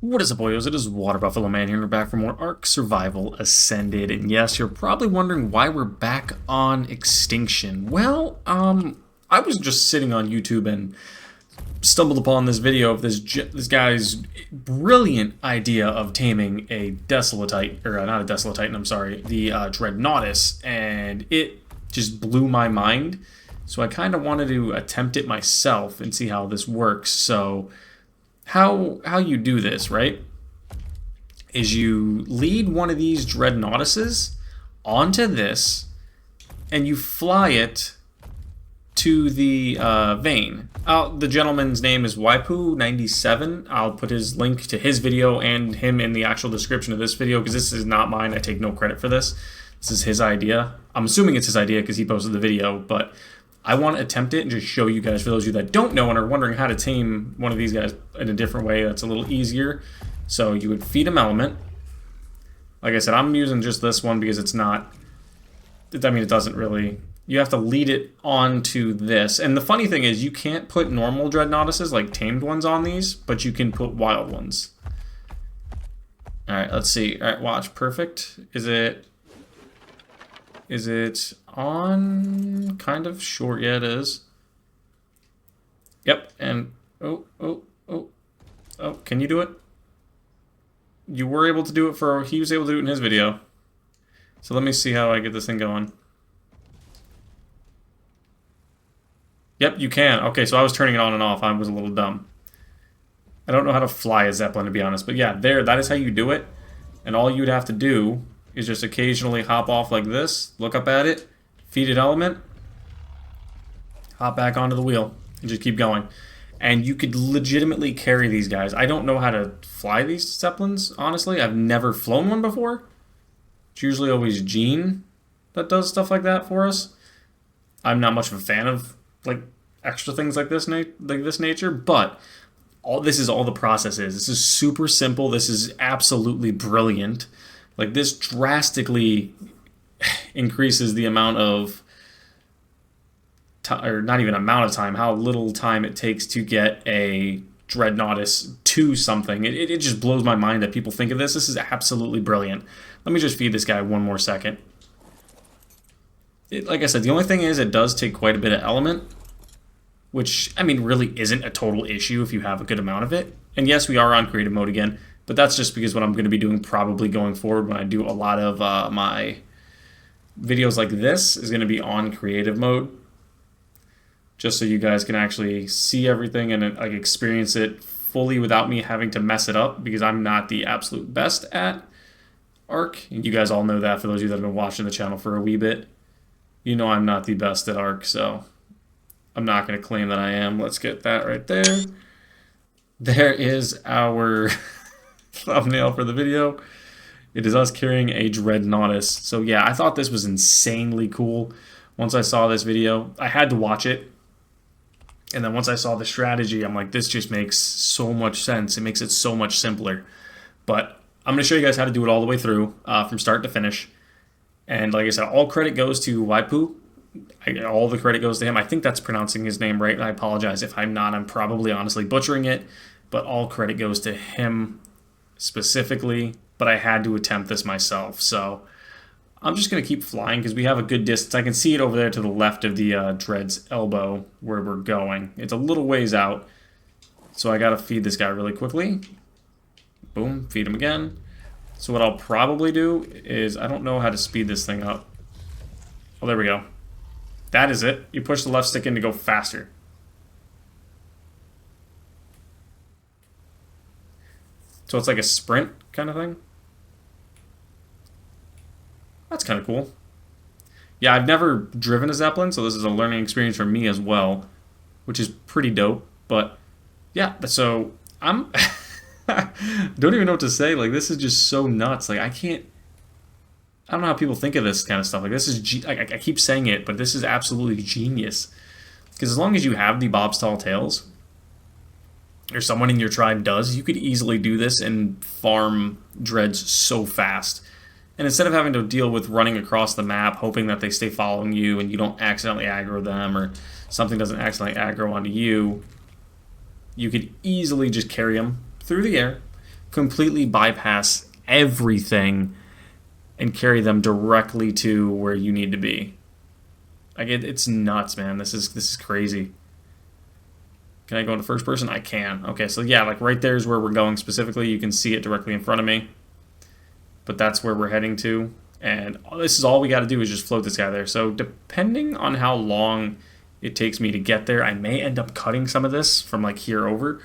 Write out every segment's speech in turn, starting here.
What is up, boyos? It is Water Buffalo Man here, and we're back for more Ark Survival Ascended. And yes, you're probably wondering why we're back on Extinction. Well, I was just sitting on YouTube and stumbled upon this video of this guy's brilliant idea of taming a Desolatitan, or not a Desolatitan, I'm sorry, the Dreadnoughtus, and it just blew my mind. So I kind of wanted to attempt it myself and see how this works. So how you do this, right, is you lead one of these Dreadnoughtuses onto this, and you fly it to the vein. The gentleman's name is Waipu97. I'll put his link to his video and him in the actual description of this video, because this is not mine. I take no credit for this. This is his idea. I'm assuming it's his idea because he posted the video, but I want to attempt it and just show you guys, for those of you that don't know and are wondering how to tame one of these guys in a different way that's a little easier. So you would feed him element. Like I said, I'm using just this one because it's not, I mean, it doesn't really, you have to lead it onto this. And the funny thing is, you can't put normal Dreadnoughtuses, like tamed ones, on these, but you can put wild ones. Alright, let's see. Alright, watch. Perfect. Is it on? Kind of short. Yeah, it is. Yep, and oh, can you do it? You were able to do it for, he was able to do it in his video. So let me see how I get this thing going. Yep, you can. Okay, so I was turning it on and off. I was a little dumb. I don't know how to fly a Zeppelin, to be honest. But yeah, that is how you do it. And all you'd have to do is just occasionally hop off like this, look up at it, feed it element, hop back onto the wheel, and just keep going. And you could legitimately carry these guys. I don't know how to fly these Zeppelins, honestly. I've never flown one before. It's usually always Gene that does stuff like that for us. I'm not much of a fan of like extra things like this nature, but this is all the process is. This is super simple. This is absolutely brilliant. Like, this drastically increases the amount of time, or not even amount of time, how little time it takes to get a Dreadnoughtus to something. It just blows my mind that people think of this. This is absolutely brilliant. Let me just feed this guy one more second. Like I said, the only thing is it does take quite a bit of element, which, I mean, really isn't a total issue if you have a good amount of it. And yes, we are on creative mode again, but that's just because what I'm going to be doing probably going forward when I do a lot of my videos like this is going to be on creative mode, just so you guys can actually see everything and like experience it fully without me having to mess it up, because I'm not the absolute best at Ark. And you guys all know that, for those of you that have been watching the channel for a wee bit. You know I'm not the best at Ark, so I'm not going to claim that I am. Let's get that right there. There is our thumbnail for the video. It is us carrying a Dreadnoughtus. So yeah, I thought this was insanely cool. Once I saw this video, I had to watch it. And then once I saw the strategy, I'm like, this just makes so much sense. It makes it so much simpler. But I'm going to show you guys how to do it all the way through, from start to finish. And like I said, all credit goes to Waipu. All the credit goes to him. I think that's pronouncing his name right. I apologize if I'm not. I'm probably honestly butchering it. But all credit goes to him specifically. But I had to attempt this myself. So I'm just going to keep flying because we have a good distance. I can see it over there to the left of the Dread's elbow where we're going. It's a little ways out. So I got to feed this guy really quickly. Boom. Feed him again. So what I'll probably do is, I don't know how to speed this thing up. Oh, there we go. That is it. You push the left stick in to go faster. So it's like a sprint kind of thing. That's kind of cool. Yeah, I've never driven a Zeppelin, so this is a learning experience for me as well, which is pretty dope. But yeah, so I'm... don't even know what to say. Like, this is just so nuts. Like, I don't know how people think of this kind of stuff. Like, this is, I keep saying it, but this is absolutely genius. Because as long as you have the Bob's Tall Tales, or someone in your tribe does, you could easily do this and farm dreads so fast. And instead of having to deal with running across the map, hoping that they stay following you and you don't accidentally aggro them, or something doesn't accidentally aggro onto you, you could easily just carry them through the air, completely bypass everything and carry them directly to where you need to be. Like it's nuts, man. This is crazy. Can I go into first person? I can. Okay, so yeah, like right there is where we're going specifically. You can see it directly in front of me. But that's where we're heading to. And this is all we got to do is just float this guy there. So depending on how long it takes me to get there, I may end up cutting some of this from like here over.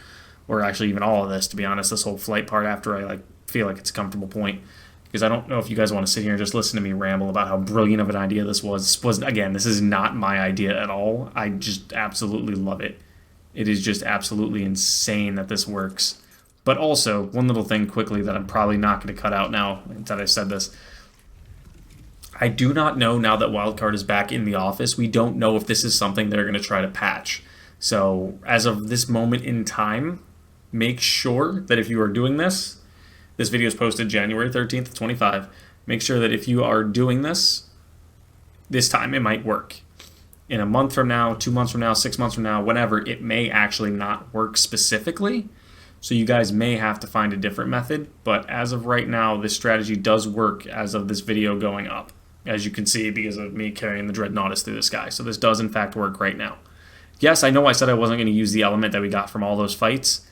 Or actually even all of this, to be honest, this whole flight part after I like feel like it's a comfortable point. Because I don't know if you guys want to sit here and just listen to me ramble about how brilliant of an idea this was. Again, this is not my idea at all. I just absolutely love it. It is just absolutely insane that this works. But also, one little thing quickly that I'm probably not going to cut out now that I said this. I do not know, now that Wildcard is back in the office, we don't know if this is something they're going to try to patch. So, as of this moment in time, make sure that if you are doing this video is posted January 13th, 25, make sure that if you are doing this time it might work. In a month from now, 2 months from now, 6 months from now, whenever, it may actually not work specifically. So you guys may have to find a different method. But as of right now, this strategy does work as of this video going up. As you can see, because of me carrying the Dreadnoughtus through the sky. So this does in fact work right now. Yes, I know I said I wasn't going to use the element that we got from all those fights.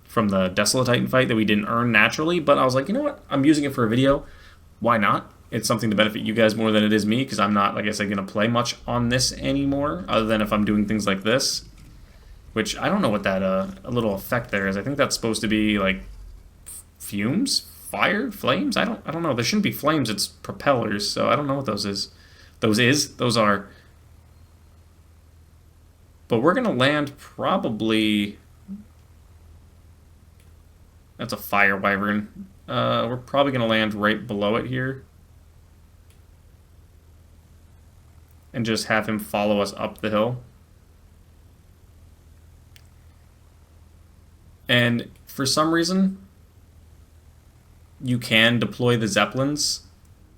From the Desolatitan fight that we didn't earn naturally. But I was like, you know what? I'm using it for a video. Why not? It's something to benefit you guys more than it is me, because I'm not, like I said, going to play much on this anymore, other than if I'm doing things like this. Which, I don't know what that a little effect there is. I think that's supposed to be, like, fumes? Fire? Flames? I don't know. There shouldn't be flames, it's propellers, so I don't know what those is. Those are. But we're going to land probably... That's a fire wyvern. We're probably going to land right below it here. And just have him follow us up the hill. And for some reason, you can deploy the Zeppelins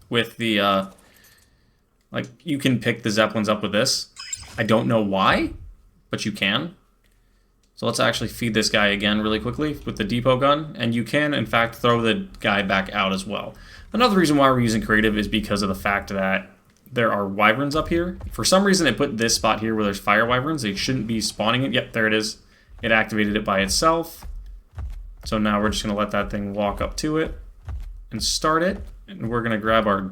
with the, like, you can pick the Zeppelins up with this. I don't know why, but you can. So let's actually feed this guy again really quickly with the depot gun. And you can, in fact, throw the guy back out as well. Another reason why we're using creative is because of the fact that there are wyverns up here. For some reason, it put this spot here where there's fire wyverns. They shouldn't be spawning it. Yep, there it is. It activated it by itself. So now we're just going to let that thing walk up to it and start it. And we're going to grab our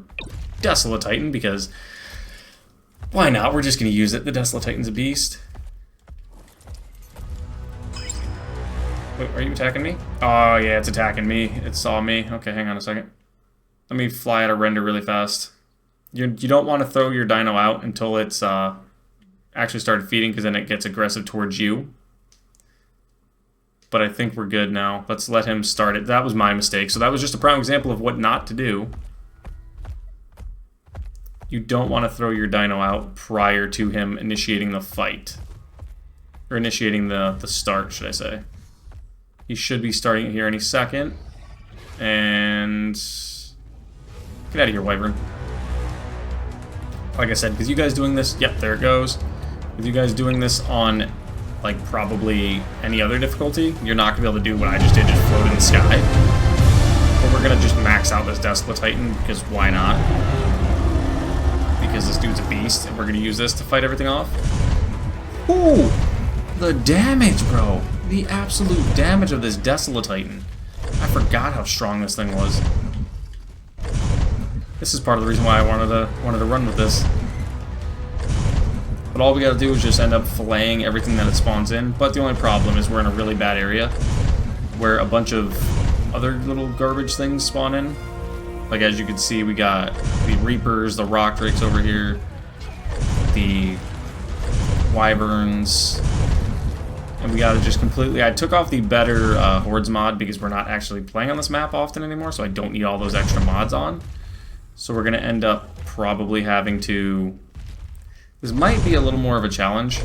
Desolatitan because why not? We're just going to use it. The Desolatitan's a beast. Wait, are you attacking me? Oh, yeah, it's attacking me. It saw me. Okay, hang on a second. Let me fly out of render really fast. You don't want to throw your dino out until it's actually started feeding, because then it gets aggressive towards you. But I think we're good now. Let's let him start it. That was my mistake. So that was just a prime example of what not to do. You don't want to throw your dino out prior to him initiating the fight. Or initiating the start, should I say. He should be starting it here any second. And... get out of here, wyvern. Like I said, because you guys doing this... yep, there it goes. With you guys doing this on... like probably any other difficulty, you're not going to be able to do what I just did, just float in the sky. But we're going to just max out this Desolatitan, because why not? Because this dude's a beast, and we're going to use this to fight everything off. Ooh! The damage, bro! The absolute damage of this Desolatitan. I forgot how strong this thing was. This is part of the reason why I wanted to run with this. But all we gotta do is just end up filleting everything that it spawns in. But the only problem is we're in a really bad area where a bunch of other little garbage things spawn in. Like, as you can see, we got the Reapers, the Rock Drakes over here, the Wyverns, and we gotta just completely... I took off the better Hordes mod because we're not actually playing on this map often anymore, so I don't need all those extra mods on. So we're gonna end up probably having to... this might be a little more of a challenge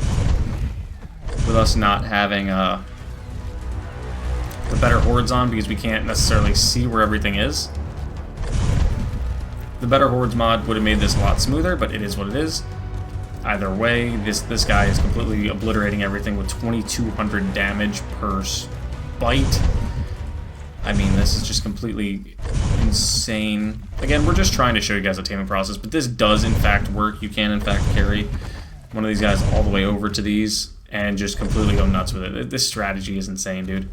with us not having the better hordes on, because we can't necessarily see where everything is. The better hordes mod would have made this a lot smoother, but it is what it is. Either way, this guy is completely obliterating everything with 2,200 damage per bite. I mean, this is just completely insane. Again, we're just trying to show you guys the taming process, but this does in fact work. You can in fact carry one of these guys all the way over to these and just completely go nuts with it. This strategy is insane, dude.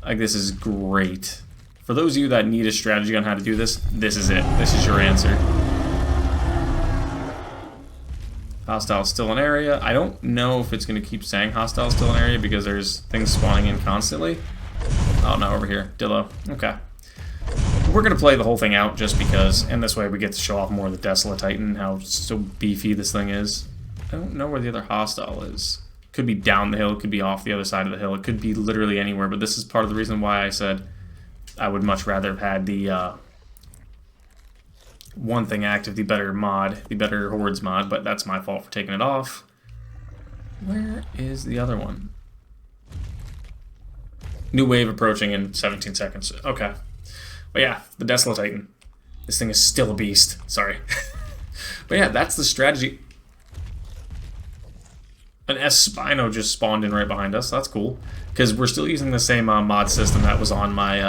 Like, this is great. For those of you that need a strategy on how to do this, this is it. This is your answer. Hostile still in area. I don't know if it's going to keep saying hostile still in area because there's things spawning in constantly. Oh no, over here. Dillo. Okay. We're going to play the whole thing out just because, and this way we get to show off more of the Desolatitan, how so beefy this thing is. I don't know where the other hostile is. Could be down the hill, it could be off the other side of the hill, it could be literally anywhere, but this is part of the reason why I said I would much rather have had the one thing active, the better mod, the better Hordes mod, but that's my fault for taking it off. Where is the other one? New wave approaching in 17 seconds. Okay. But yeah, the Desolatitan. This thing is still a beast. Sorry. But yeah, that's the strategy. An S-Dino just spawned in right behind us. That's cool. Because we're still using the same mod system that was on my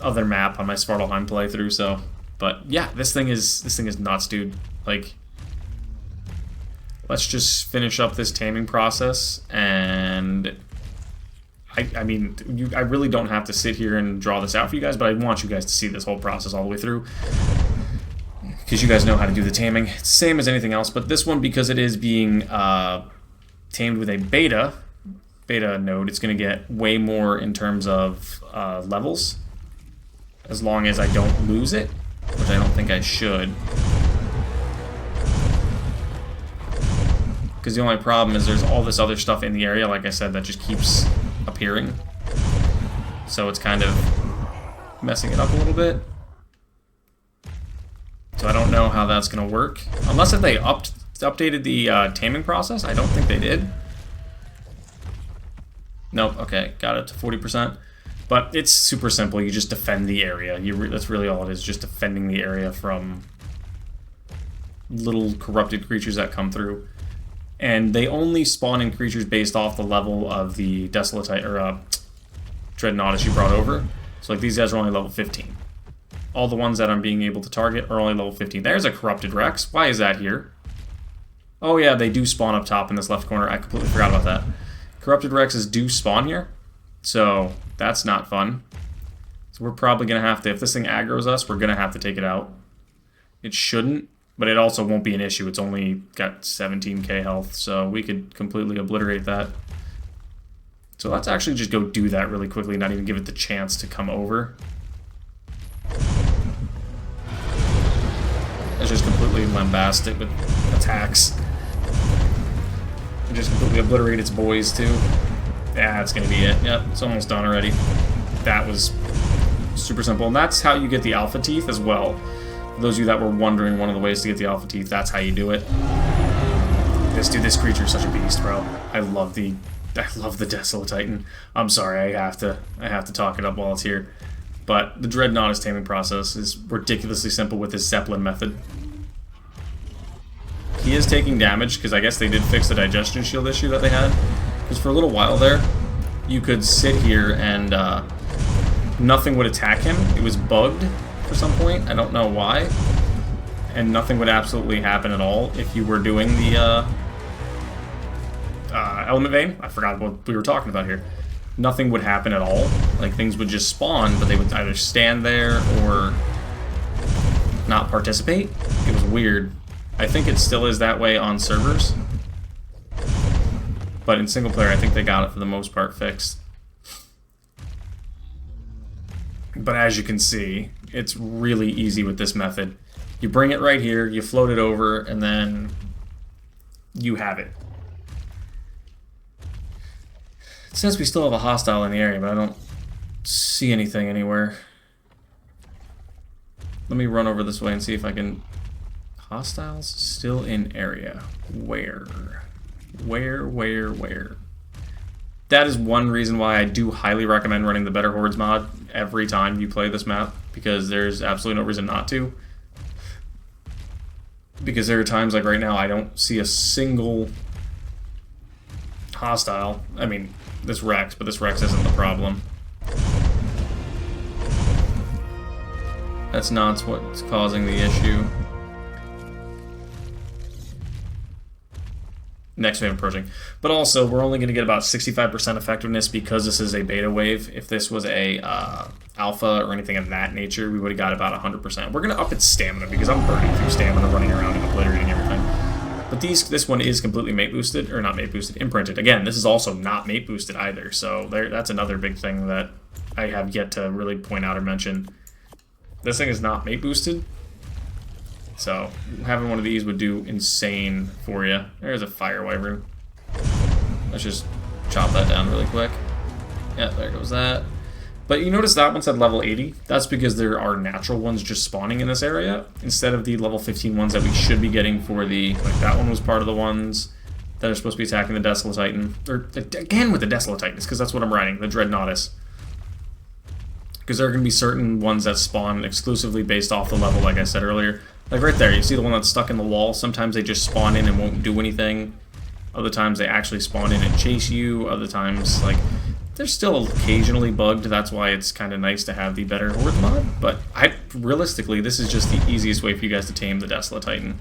other map, on my Svartalfheim playthrough, so... But yeah, this thing is nuts, dude. Like, let's just finish up this taming process, and I mean, I really don't have to sit here and draw this out for you guys, but I want you guys to see this whole process all the way through, because you guys know how to do the taming. It's the same as anything else, but this one, because it is being tamed with a beta node, it's going to get way more in terms of levels, as long as I don't lose it. Which I don't think I should. Because the only problem is there's all this other stuff in the area, like I said, that just keeps appearing. So it's kind of messing it up a little bit. So I don't know how that's going to work. Unless if they updated the taming process. I don't think they did. Nope, okay, got it to 40%. But it's super simple. You just defend the area. That's really all it is, just defending the area from little corrupted creatures that come through. And they only spawn in creatures based off the level of the Desolatitan or Dreadnoughtus you brought over. So like these guys are only level 15. All the ones that I'm being able to target are only level 15. There's a corrupted Rex. Why is that here? Oh yeah, they do spawn up top in this left corner. I completely forgot about that. Corrupted Rexes do spawn here. So that's not fun. So we're probably going to have to, if this thing aggroes us, we're going to have to take it out. It shouldn't, but it also won't be an issue. It's only got 17k health, so we could completely obliterate that. So let's actually just go do that really quickly, not even give it the chance to come over. Let's just completely lambast it with attacks. And just completely obliterate its boys, too. Yeah, that's going to be it. Yep, it's almost done already. That was super simple. And that's how you get the alpha teeth as well. For those of you that were wondering, one of the ways to get the alpha teeth, that's how you do it. This creature is such a beast, bro. I love the Desolatitan. I'm sorry, I have to talk it up while it's here. But the Dreadnoughtus taming process is ridiculously simple with his Zeppelin method. He is taking damage, because I guess they did fix the digestion shield issue that they had. Because for a little while there, you could sit here and nothing would attack him. It was bugged for some point. I don't know why. And nothing would absolutely happen at all if you were doing the Element Vein. I forgot what we were talking about here. Nothing would happen at all. Like, things would just spawn, but they would either stand there or not participate. It was weird. I think it still is that way on servers. But in single player, I think they got it for the most part fixed. But as you can see, it's really easy with this method. You bring it right here, you float it over, and then you have it. It says we still have a hostile in the area, but I don't see anything anywhere. Let me run over this way and see if I can... Hostiles still in area. Where? Where? That is one reason why I do highly recommend running the Better Hordes mod every time you play this map, because there's absolutely no reason not to. Because there are times, like right now, I don't see a single hostile. I mean, this Rex, but this Rex isn't the problem. That's not what's causing the issue. Next wave approaching. But also, we're only going to get about 65% effectiveness because this is a beta wave. If this was a alpha or anything of that nature, we would have got about 100%. We're going to up its stamina because I'm burning through stamina running around and obliterating everything. But this one is completely mate boosted, or not mate boosted, imprinted. Again, this is also not mate boosted either, so that's another big thing that I have yet to really point out or mention. This thing is not mate boosted. So, having one of these would do insane for you. There's a fire wyvern. Let's just chop that down really quick. Yeah, there goes that. But you notice that one said level 80? That's because there are natural ones just spawning in this area, instead of the level 15 ones that we should be getting for the... Like, that one was part of the ones that are supposed to be attacking the Desolatitan. Or, again with the Desolatitan, because that's what I'm riding, the Dreadnoughtus. Because there are going to be certain ones that spawn exclusively based off the level, like I said earlier. Like right there, you see the one that's stuck in the wall? Sometimes they just spawn in and won't do anything. Other times they actually spawn in and chase you. Other times, like, they're still occasionally bugged. That's why it's kind of nice to have the better Horde mod. But realistically, this is just the easiest way for you guys to tame the Desolatitan.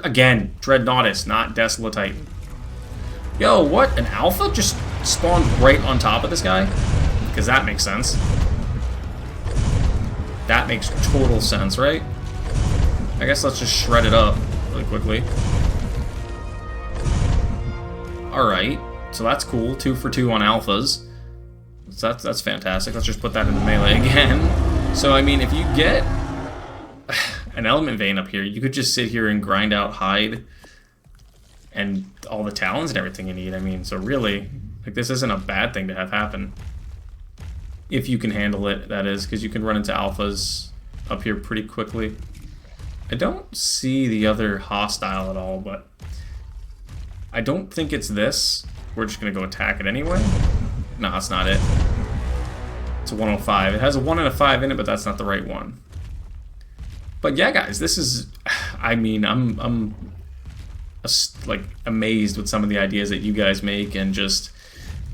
Again, Dreadnoughtus, not Desolatitan. Yo, what? An alpha just spawned right on top of this guy? Because that makes sense. That makes total sense, right? I guess let's just shred it up really quickly. Alright, so that's cool. 2 for 2 on alphas. So that's fantastic. Let's just put that into melee again. So, I mean, if you get an element vein up here, you could just sit here and grind out hide and all the talons and everything you need. I mean, so really, like, this isn't a bad thing to have happen. If you can handle it, that is, because you can run into alphas up here pretty quickly. I don't see the other hostile at all, but I don't think it's this. We're just going to go attack it anyway. No, that's not it. It's a 105. It has a 1 and a 5 in it, but that's not the right one. But yeah, guys, this is... I mean, I'm like amazed with some of the ideas that you guys make and just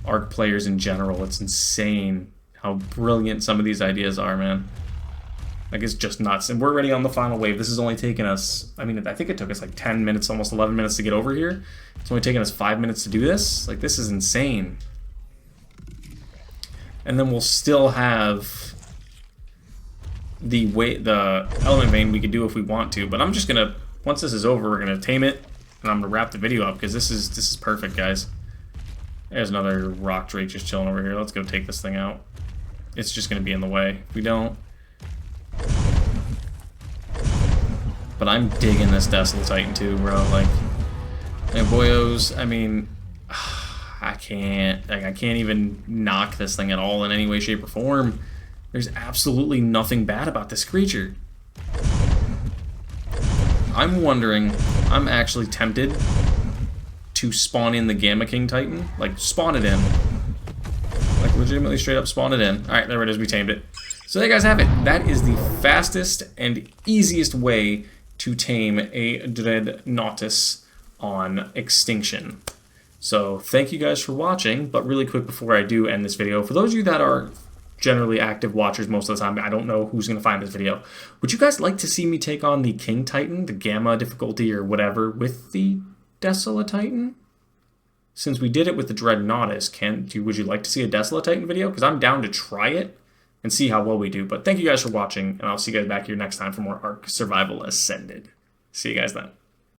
ARK players in general. It's insane how brilliant some of these ideas are, man. Like, it's just nuts. And we're already on the final wave. This has only taken us, I mean, I think it took us like 10 minutes, almost 11 minutes to get over here. It's only taken us 5 minutes to do this. Like, this is insane. And then we'll still have the element vein we could do if we want to. But I'm just going to, once this is over, we're going to tame it. And I'm going to wrap the video up because this is perfect, guys. There's another rock drake just chilling over here. Let's go take this thing out. It's just going to be in the way. If we don't... But I'm digging this Desolatitan too, bro. Like, hey, boyos, I mean, I can't even knock this thing at all in any way, shape, or form. There's absolutely nothing bad about this creature. I'm wondering, I'm actually tempted to spawn in the Gamma King Titan. Like, spawn it in. Like, legitimately straight up spawn it in. Alright, there it is, we tamed it. So there you guys have it. That is the fastest and easiest way to tame a Dreadnoughtus on Extinction. So thank you guys for watching, but really quick before I do end this video, for those of you that are generally active watchers most of the time, I don't know who's going to find this video, would you guys like to see me take on the King Titan, the Gamma difficulty or whatever, with the Desolatitan? Since we did it with the Dreadnoughtus, would you like to see a Desolatitan video? Because I'm down to try it and see how well we do. But thank you guys for watching, and I'll see you guys back here next time for more ARK Survival Ascended. See you guys then.